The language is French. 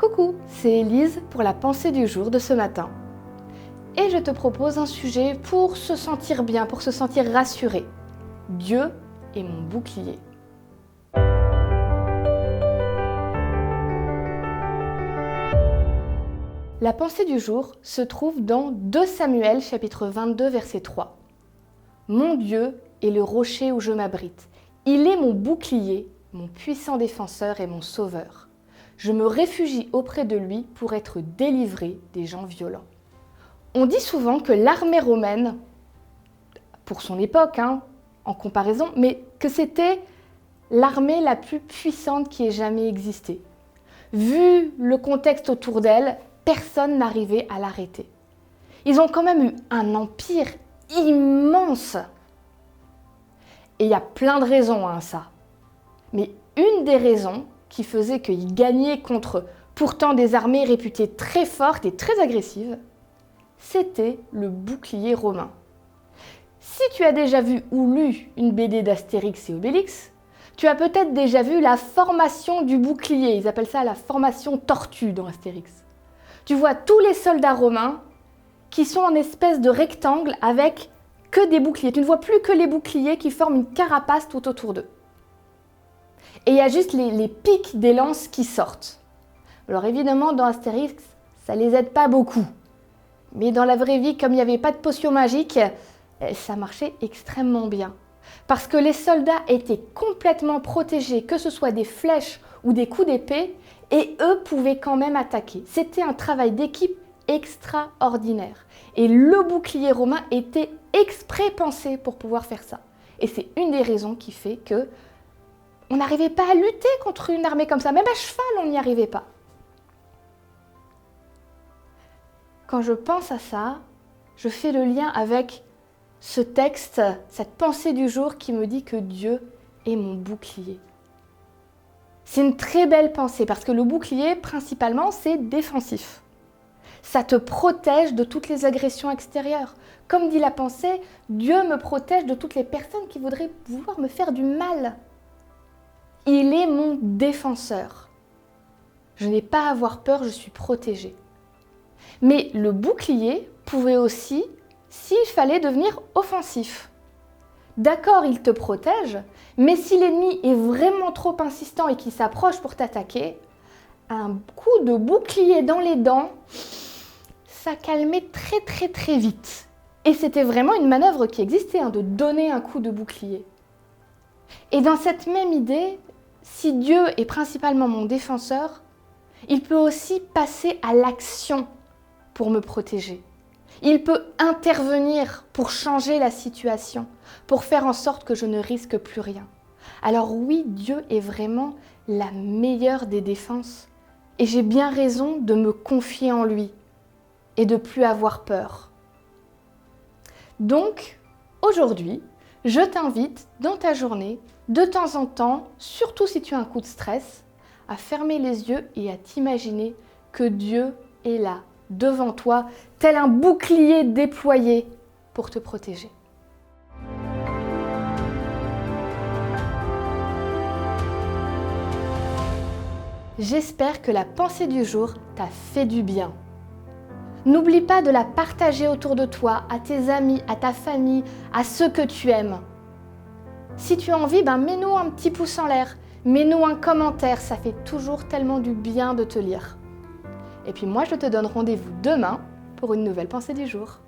Coucou, c'est Élise pour la pensée du jour de ce matin. Et je te propose un sujet pour se sentir bien, pour se sentir rassuré. Dieu est mon bouclier. La pensée du jour se trouve dans 2 Samuel chapitre 22 verset 3. Mon Dieu est le rocher où je m'abrite. Il est mon bouclier, mon puissant défenseur et mon sauveur. Je me réfugie auprès de lui pour être délivré des gens violents. On dit souvent que l'armée romaine, pour son époque, en comparaison, mais que c'était l'armée la plus puissante qui ait jamais existé. Vu le contexte autour d'elle, personne n'arrivait à l'arrêter. Ils ont quand même eu un empire immense. Et il y a plein de raisons à ça. Mais une des raisons qui faisait qu'ils gagnaient contre pourtant des armées réputées très fortes et très agressives, c'était le bouclier romain. Si tu as déjà vu ou lu une BD d'Astérix et Obélix, tu as peut-être déjà vu la formation du bouclier. Ils appellent ça la formation tortue dans Astérix. Tu vois tous les soldats romains qui sont en espèce de rectangle avec que des boucliers. Tu ne vois plus que les boucliers qui forment une carapace tout autour d'eux. Et il y a juste les pics des lances qui sortent. Alors évidemment, dans Astérix, ça ne les aide pas beaucoup. Mais dans la vraie vie, comme il n'y avait pas de potion magique, ça marchait extrêmement bien. Parce que les soldats étaient complètement protégés, que ce soit des flèches ou des coups d'épée, et eux pouvaient quand même attaquer. C'était un travail d'équipe extraordinaire. Et le bouclier romain était exprès pensé pour pouvoir faire ça. Et c'est une des raisons qui fait que on n'arrivait pas à lutter contre une armée comme ça. Même à cheval, on n'y arrivait pas. Quand je pense à ça, je fais le lien avec ce texte, cette pensée du jour qui me dit que Dieu est mon bouclier. C'est une très belle pensée parce que le bouclier, principalement, c'est défensif. Ça te protège de toutes les agressions extérieures. Comme dit la pensée, Dieu me protège de toutes les personnes qui voudraient vouloir me faire du mal. Il est mon défenseur. Je n'ai pas à avoir peur, je suis protégée. Mais le bouclier pouvait aussi, s'il fallait, devenir offensif. D'accord, il te protège, mais si l'ennemi est vraiment trop insistant et qu'il s'approche pour t'attaquer, un coup de bouclier dans les dents, ça calmait très vite. Et c'était vraiment une manœuvre qui existait, de donner un coup de bouclier. Et dans cette même idée, si Dieu est principalement mon défenseur, il peut aussi passer à l'action pour me protéger. Il peut intervenir pour changer la situation, pour faire en sorte que je ne risque plus rien. Alors oui, Dieu est vraiment la meilleure des défenses. Et j'ai bien raison de me confier en lui et de plus avoir peur. Donc, aujourd'hui, je t'invite dans ta journée, de temps en temps, surtout si tu as un coup de stress, à fermer les yeux et à t'imaginer que Dieu est là, devant toi, tel un bouclier déployé pour te protéger. J'espère que la pensée du jour t'a fait du bien. N'oublie pas de la partager autour de toi, à tes amis, à ta famille, à ceux que tu aimes. Si tu as envie, mets-nous un petit pouce en l'air, mets-nous un commentaire, ça fait toujours tellement du bien de te lire. Et puis moi, je te donne rendez-vous demain pour une nouvelle pensée du jour.